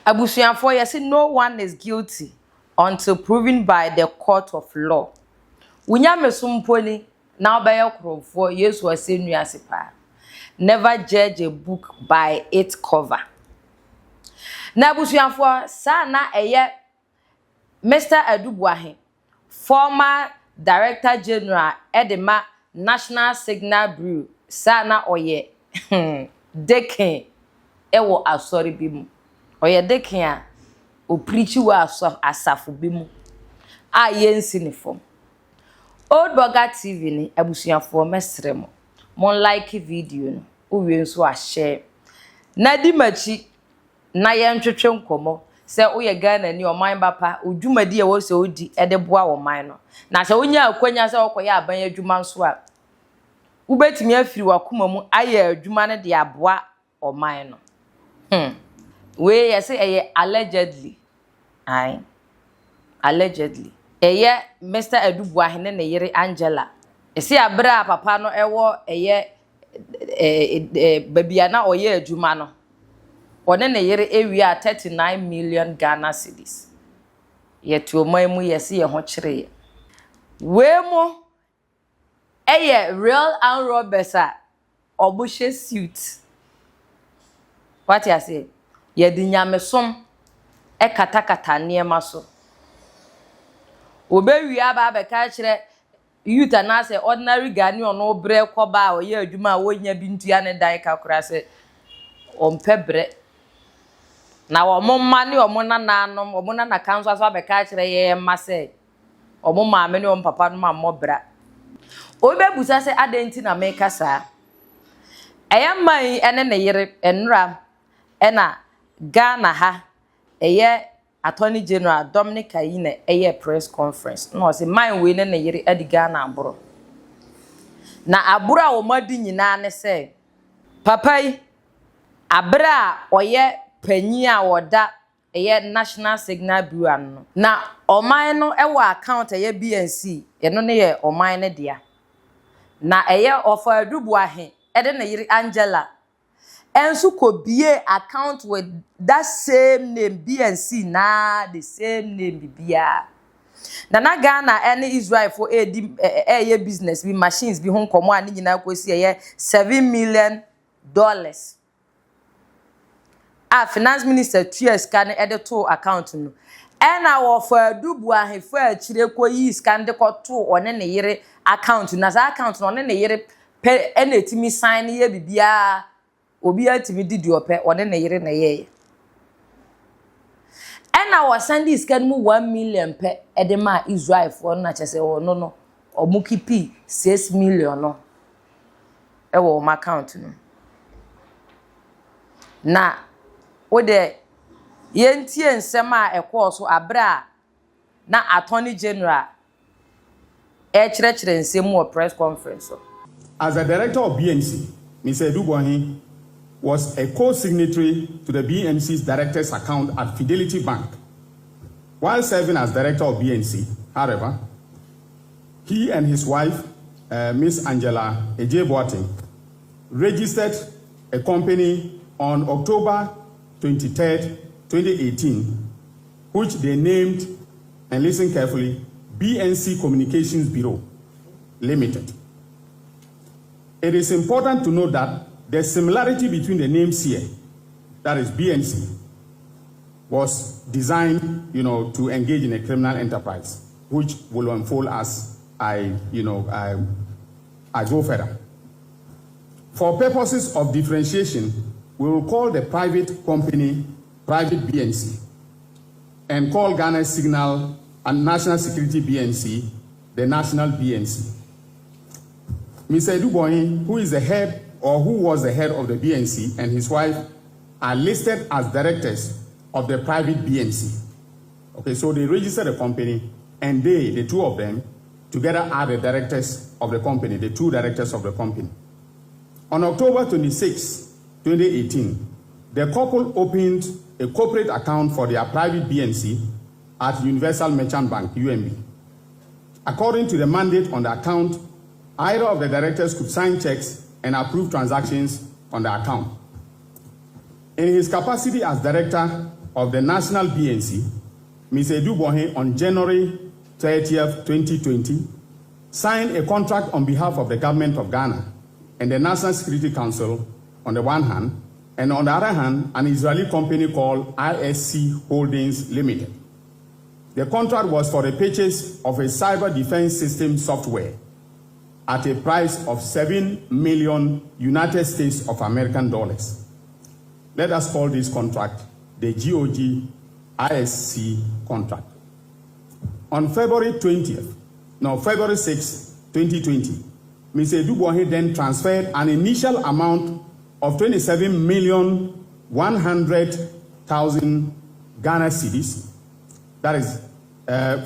Abusuafo, you say no one is guilty until proven by the court of law. Unya mesumponi na obeye krofo Yesu ase nuase pa. Never judge a book by its cover. Na abusuafo sa na eye Mr. Adu-Boahen, former Director General Edema National Signal Bureau, sa na oye Deacon ewo asori bi mu. Oye Deacon a o preach wa asafo bi mu. A yensi ni form. Old Burger TV ni abusuafo mesre mo. Mon like video no. O wi nso a share. Na di machi na ye ntwetwe nkomo. Se oye Ghana ni oman bapa odwumadi e wo se odi e de boa oman no. Na se onya akwanya se okoye aban adwuma nso a ubetimi afiri wakoma mu aye adwuma ne de aboa oman no. We yes say allegedly. Aye. Allegedly. Eye Mr. Adu-Boahen ne yere Angela. Esi abra papa no ewo eye babia na oye adwuma no. One ne yere ewia 39 million Ghana cedis. Yetu oman mu yesi ye ho kire. We mo eye real and robbers a obushe suit. What you say? Ye di nyamesom e katakata niema so. Obewi aba be ka kire youth na say ordinary Ghanaian ono bre koba oye adwuma a wonya bi ntua ne dan ka kura se ompebre na omo mane omo nananom omo nana kanso aso be ka kire ye ma se omo maame ne omo papa no ma mobra obebusa se adenti na me kasa ayamman ene ne yere enra ena Ghana ha eye Attorney General Dominic Ayine eye press conference no say man we ne yere adi Ghana aburo na aburo a omadi nyina ne say papa yi abra oye panyi a woda eye National Signal Bureau no na oman no ewo account eye BNC eno ne ye oman ne dia na eye ofa Adu-Boahen ede ne yere Angela ensu ko bie account with that same name BNC na the same name bibia na Ghana any Israel for a business bi machines bi hon komo ani nyina kwesi $7 million finance minister tues kan to account no ena wo for Adu-Boahen for akire ko yi scan de ko to one ne yere account na za account no ne yere ena etimi sign ye bibia obi atimi didi ope one ne yere na ye ena wa sandi scan mu 1 million pe edema Israel for na chese ono no omukipi 6 million no e wo ma account no na ode yentie nsem a ekwoso abra na Attorney General kire nsem wo press conference as a director of BNC Mr. Adu-Boahen was a co-signatory to the BNC's director's account at Fidelity Bank. While serving as director of BNC, however, he and his wife, Miss Angela Adu-Boahen, registered a company on October 23rd, 2018, which they named, and listen carefully, BNC Communications Bureau Limited. It is important to note that the similarity between the names here, that is BNC, was designed, to engage in a criminal enterprise, which will unfold as I go further. For purposes of differentiation, we will call the private company Private BNC and call Ghana Signal and National Security BNC the National BNC. Mr. Adu-Boahen, who is the head or who was the head of the BNC, and his wife are listed as directors of the private BNC. Okay, so they registered a company, and they, the two of them, together are the directors of the company, the two directors of the company. On October 26, 2018, the couple opened a corporate account for their private BNC at Universal Merchant Bank, UMB. According to the mandate on the account, either of the directors could sign checks and approve transactions on the account. In his capacity as director of the National BNC, Mr. Adu-Boahen, on January 30th, 2020, signed a contract on behalf of the government of Ghana and the National Security Council on the one hand, and on the other hand, an Israeli company called ISC Holdings Limited. The contract was for the purchase of a cyber defense system software at a price of $7 million United States of American dollars. Let us call this contract the GOG ISC contract. On February 6, 2020, Mr. Adu-Boahen then transferred an initial amount of 27,100,000 Ghana cedis, that is,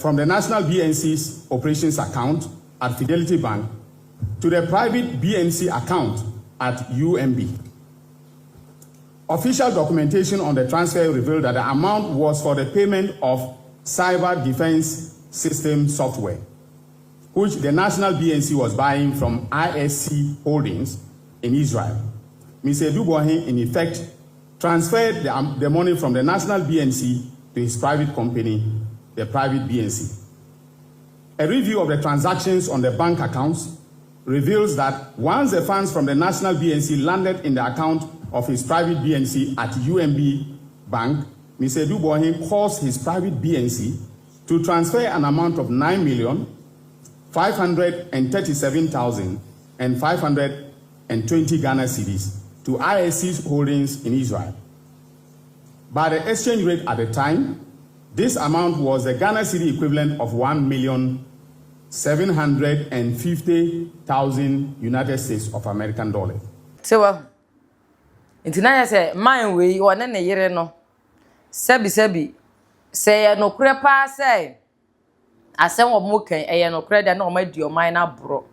from the National BNC's operations account at Fidelity Bank to the private BNC account at UMB. Official documentation on the transfer revealed that the amount was for the payment of cyber defense system software, which the National BNC was buying from ISC Holdings in Israel. Mr. Adu-Boahen, in effect, transferred the money from the National BNC to his private company, the private BNC. A review of the transactions on the bank accounts reveals that once the funds from the National BNC landed in the account of his private BNC at UMB Bank, Mr. Adu-Boahen caused his private BNC to transfer an amount of 9,537,520 Ghana cedis to ISC Holdings in Israel. By the exchange rate at the time, this amount was the Ghana cedi equivalent of 1,750,000 United States of American dollars. So, intina say man we one ne yere no sebi say no kure pa say asem wo mo kan eye no kure da na o ma di o man na bro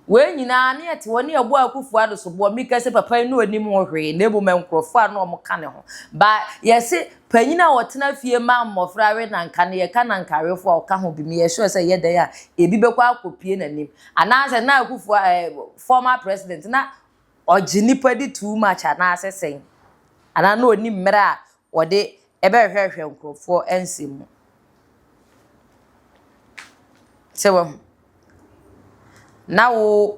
we nyina na ete woni abo akufu ado so bo mi ka se papa no onim ho hwe na ebu menkrofo a no mo ka ne ho ba yesi panyina wotena fie ma mmofra we na nka ne ye ka na nkarefo a ka ho bi mi ye sure say ye dan a ebi bekwa akopie nanim ana se na akufu former president na ojinipa di too much ana asesen ana na oni mmere a wode ebe hwehwe nkrofo ensim sewo now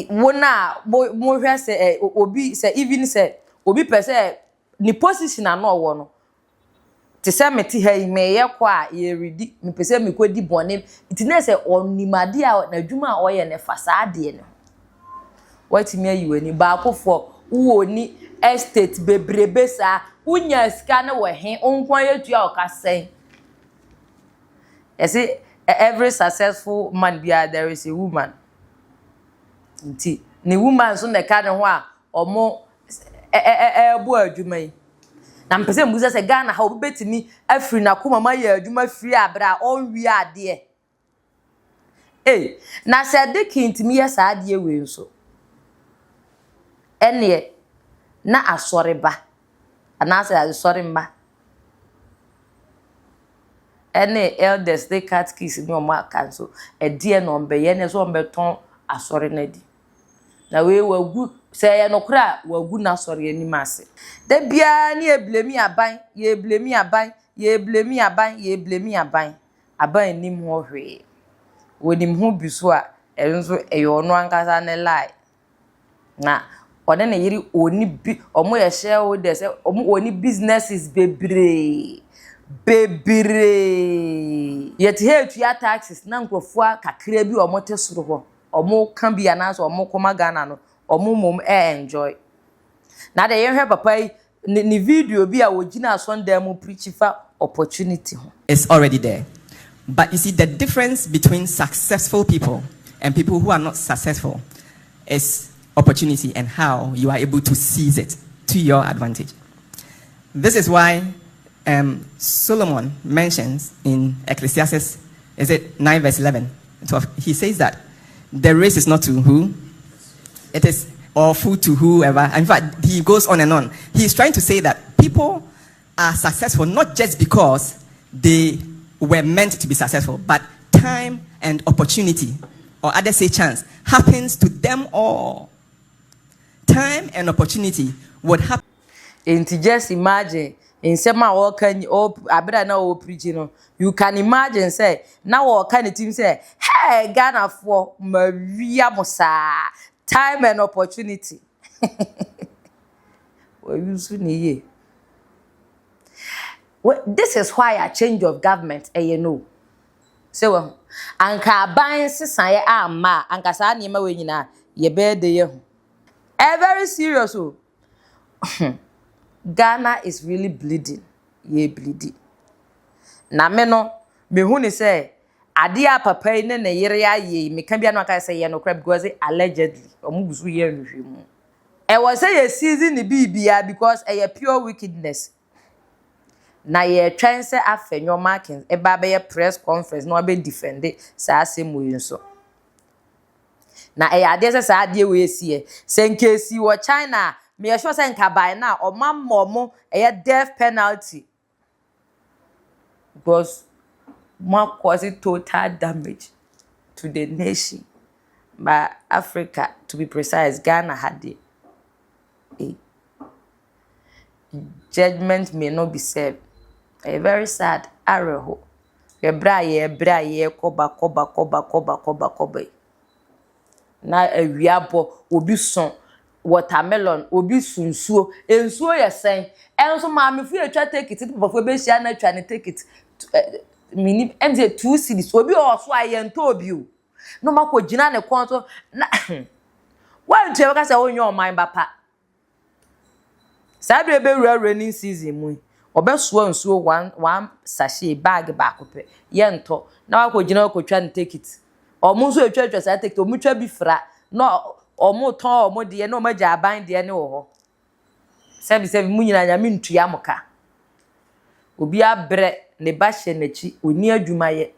wona mo hwe se obi se even se obi pese ni position ana owo no te se meti ha me ye kwa ye redi me pese me kwadi bone itine se onimade a na adwuma a oye ne fasade ne wati me ayi wani ba akofo wo ni estate bebrebe sa unya sika ne wo he onkwan yetua okasen ese every successful man there is a woman. Nti ni woman so ne ka ne ho a omo bo adwuma yi. Na mpese mbuza se Ghana ha obetimi afri na koma ma ya adwuma firi abra onwi ade e. Na se Deacon ntimi ya sa ade we nso. Ene na asoreba. Ana se asoremba. Ene elders they cat kiss ni o ma cancel e die no mbe ye ne so mbeton asore na di na we wagu se ye no kra wagu na asore ani mase da bia ni eblemi aban ye eblemi aban ye eblemi aban ye eblemi aban aban nim ho hwe wonim ho biso a enso eyo no ankasa ne lie na one ne yiri oni bi omo ye shareholders omo oni businesses bebre yet here to your taxes na nkrofo kakra bi omote soro ho omo kan bi anaso omo koma Ghana no omo mom enjoy na de ye papa ni video bi a wogina Sunday mu preach for opportunity ho. It's already there, but you see the difference between successful people and people who are not successful is opportunity and how you are able to seize it to your advantage. This is why Solomon mentions in Ecclesiastes, is it 9 verse 11, 12, he says that the race is not to who, it is or food to whoever. In fact, he goes on and on. He's trying to say that people are successful not just because they were meant to be successful, but time and opportunity, or others say chance, happens to them all. Time and opportunity would happen. Enti just imagine in sema all can abira na o preaching no, you can imagine say na all kind of team say hey Ghana for Maria Musa time and opportunity. This is why a change of government you know. So anka ban sesan ye amma anka sa niema we nyina ye be de ye ho. Very serious oh. Ghana is really bleeding. Ye bleeding. Na me no me hu ni say ade a papa yi ne yere ya ye me kan bia no aka say ye no crap because allegedly omugusu ye nhwehwemu. E was say ye season ni bibia because e pure wickedness. Na ye twen say afenyo markings e ba be press conference no be defend sa asemu yi so. Na e ade say sa ade we sie senke si wo China me sure say nka bai na omammo e death penalty because more causing total damage to the nation. But Africa, to be precise, Ghana had a judgment may not be served. A very sad arrow. Ye braye, koba. Na a wiabo, obi son, watermelon, obi sunsuo, ensuo ye sen. And so, mammy, if you try to take it, before be trying to take it. Mini MZ 2 cities obi also ayen tobi no mako gina ne kwonto na why ntie ka say onyo oman bapa sa be rainy season mu obesuo nsuo one sachet bag ba kope ye nto na wako gina ko twa ne take it omo nso etwa sa take it omo twa bi fra no omo ton omo de na omo gya aban de ne wo ho sebi mu nyina nya me ntua moka obi abre ne ba hye nachi oni adwuma ye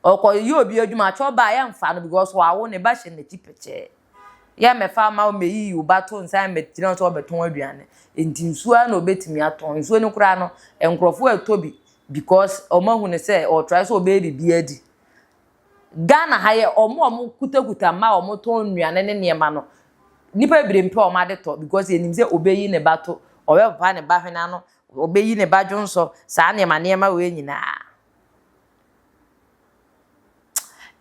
okoye obi adwuma cho ba ya mfa no because wawo ne ba hye nachi peche ya mefa ma o meyi u ba to nsan metina to beton aduane enti nsuo na obetimi aton nsuo ne kura no enkrofo atobi because omahu ne say o try so be bi adi Ghana haye omo kutakuta ma omo ton nnuane ne niema no nipa birempe o ma de to because enim say obeyi ne bato owe papa ne ba hwena no obeyi ne badwo nso saa niema we nyina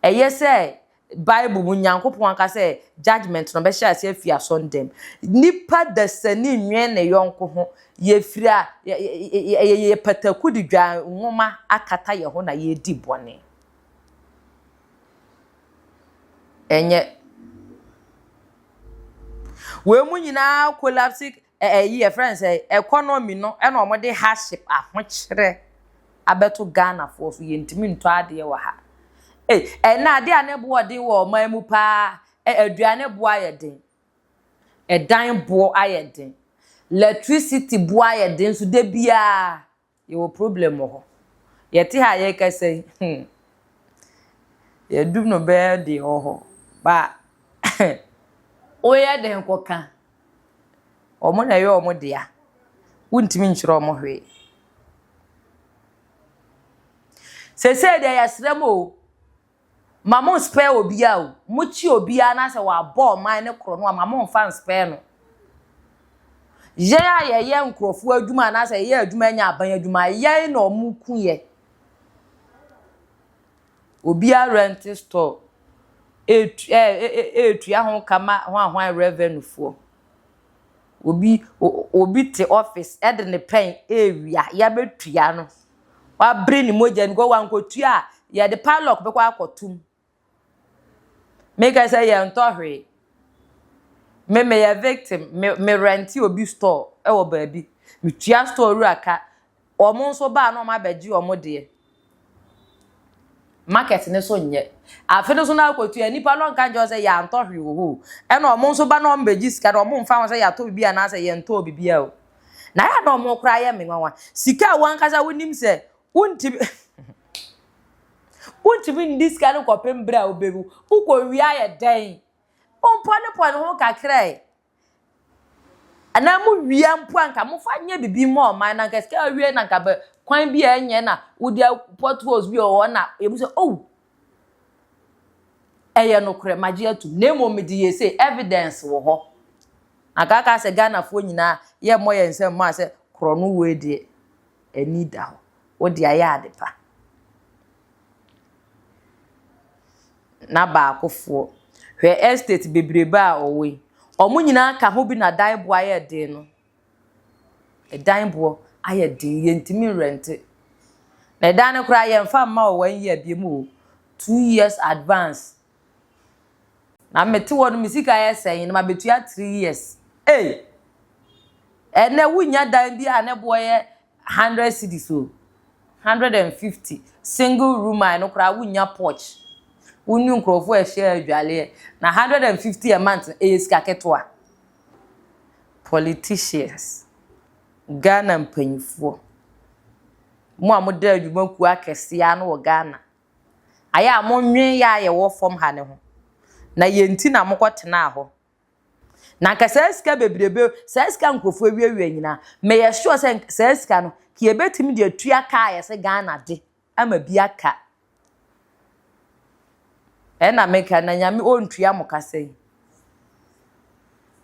eye say Bible mu Nyankopon aka say judgment no be sha se afia sondem nipa dasani nwen ne yonko ho ye fira ye pataku di dwan nwoma akata ye ho na ye di bone enye we mu nyina collapse ye friends economy no e na omode hardship ahokyere abeto Ghana for so ye ntimi nto ade wa ha na ade anebo ode wo man mu pa aduane bo ayeden dan bo ayeden electricity bo ayeden so de bia ye wo problem ho ye ti ha ye ka say ye dum no be de ho ba oye de nkoka omo na ye omo de ya wuntimi nkyiro omo hwe se de ya sremo mama spare obia o muchi obia na se wa ball man ne kro no mama fan spare no ye ye nkrofu adwuma na se ye adwuma nya aban adwuma ye na omuku ye obia rent store etua ho kama ho revenue fo obi te office ed ne pen ewia ya betua no wa bring moja ngo wa nkotua ya de padlock be kwa akotum make I say ya ntohwe me ya victim me rent obi store e wo baabi me tua store ru aka omo nso ba na o ma beji omo de market ne so nye afedo so na akotua nipa no nka njo say ya ntohwe wo ho e na omo nso ba na o beji sika na omo mfa say ya to bibia na say ya nto bibia o na ya na omo kra ya me nwanwa sika wan kasa wonim say Untimi this kind of kopembra obebu uko wia ye den ompone ho kakrai ana mu wia mpo anka mo fa nya bibi mo man na gaska wie na nka ba kwan bi enye na wodi potholes bi o na ebu se oh eye no kure magia tu nemo me di say evidence wo ho akaka se Ghana fo nyina ye moye nsem ma se krono we de ani da ho wo de aye ade pa na ba akofo hwe estate bebrebe a owe omo nyina ka ho bi na dan bo aye de no dan bo aye de ye ntimi rent na dan kura ye mfa ma o 1 year bi mu 2 years advance na meti wonu misika ye sen na mabetua 3 years ene wunya dan bi ane boye 100 cedis so 150 single room no kura wunya porch wunu nkrofo e share adwale na 150 a month sika ketwa politicians Ghana mpanyifo mo amoda adwuma ku akese ya no Ghana aya amonwen ya ye wo form ha ne ho na yenti na mokotena ho na ka sesika bebrebe sesika nkrofo wiawie nyina me ye sure se sesika no ki ebetimi de atua ka ya se Ghana de ama bi aka ena meka na nyame ontua mokasai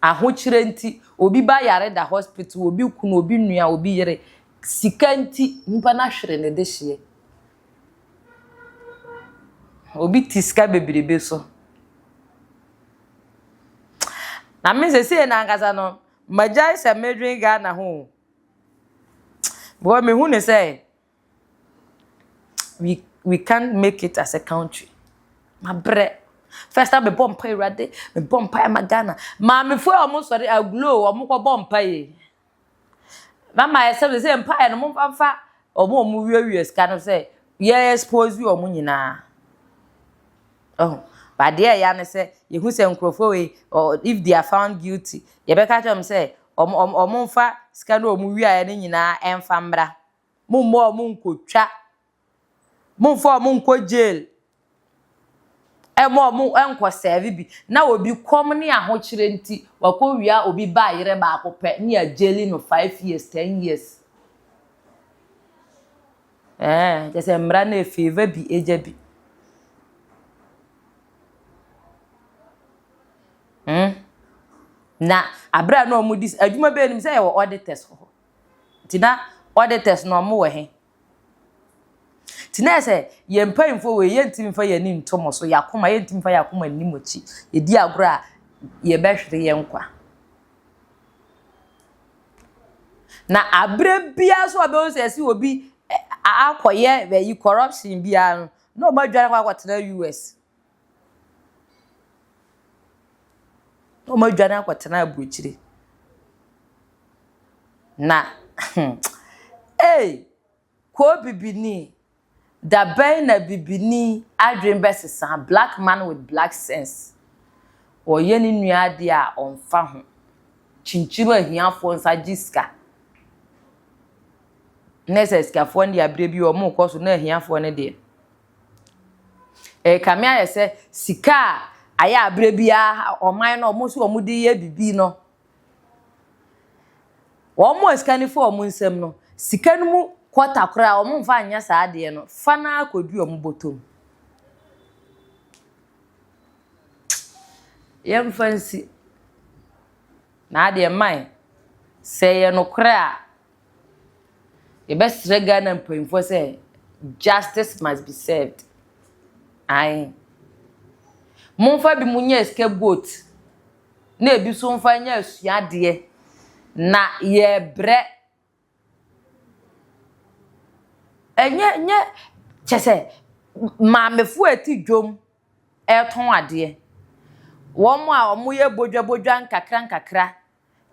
ahochire nti obi ba yare da hospital obi kunu obi nua obi yere sika nti nipa na hwere ne de hye obi tiska bebrebe so na me se na ngasa no majai se medwin Ghana ho bo me hu ne say we can't make it as a country my bre first time be bomb pay rade me bomb pay ma Ghana ma me fu omo sori aglow omo ko bomb pay mama e say empire no mo fa omo wiawie ska no say ye expose you omo nyina but there ya ne say ye hu say nkrofo we or if they are found guilty ye be ka tell say omo fa ska no omo wia ne nyina emfa mbra mo omo nkotwa mo fa omo nko jail emo enko serve bi na obi kom ne ahochire nti wakowia obi ba yire ba akopɛ ne ya jail no 5 years 10 years just emra na favor bi eja bi na abra no omo dis adwuma be nim say ye auditors ho tina auditors no omo we he tina say ye mpanyimfo we ye ntimi fa ye ni ntomo so yakoma ye ntimi fa yakoma ni mochi ye di agora ye behwere ye nkwa na abra bia so obe o say obi akoye we yi corruption bia no ma dwan kwa kwatena US no ma dwan akwatena abuchire na ko bibini da bay na bibini adwen besesa black man with black sense oye ni nua de a onfa ho chinchiro ahiafo nsa jiska neseska fo ndi abre bi o mo koso na ahiafo ne de kamia ye se sika aya abre bi a oman no mo so mo de ye bibi no wo mo sika ni fo o mo nsem no sika no mu kwota kra o mo mfa anya sa ade no fa na akodu o mo botom yem fancy na ade mai say no kra e best Ghana mpanyimfo say justice must be served ai monfa bi munye scapegoat na ebi so mfa nya asuade na ye bre enye chese maamefu ati dwom eton ade womo a omo ye bodwa nkakra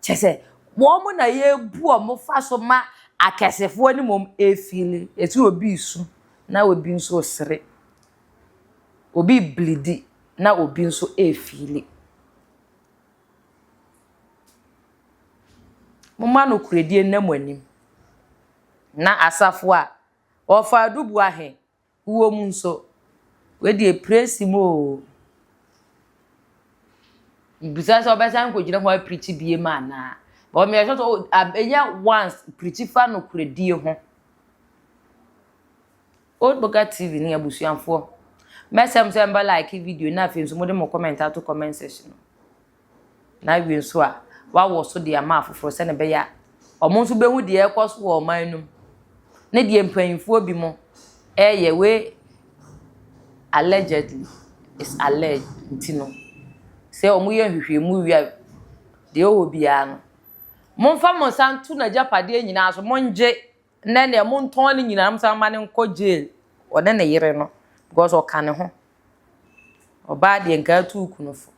chese womo na ye bu omo fa so ma akesefo ni mom efili eti obi isu na obi nso sere obi bleedi na obi nso efili moma no kuredie namuanim na asafo a ofa Adu-Boahen uwo mu nso we dey praise mo bisa so besan ko gina ho preach bie ma na but me so enya once preach fa no kuredie ho old boga TV ni abusuanfo mesem semba like video na fe nso mo de mo comment ato comment section na wi nso a wa wo so de ama afoforo se ne be ya omo nso behu de ekoso wo man num ne de mpanfo bi mo ye we allegedly is alleged ntino se omo ye hwehwemu wia de o bia no monfa mo santu na japade nyina so monje ne monton ne nyina am san ma ne nko jail o ne yire no because o ka ne ho o ba de nka tu kunufo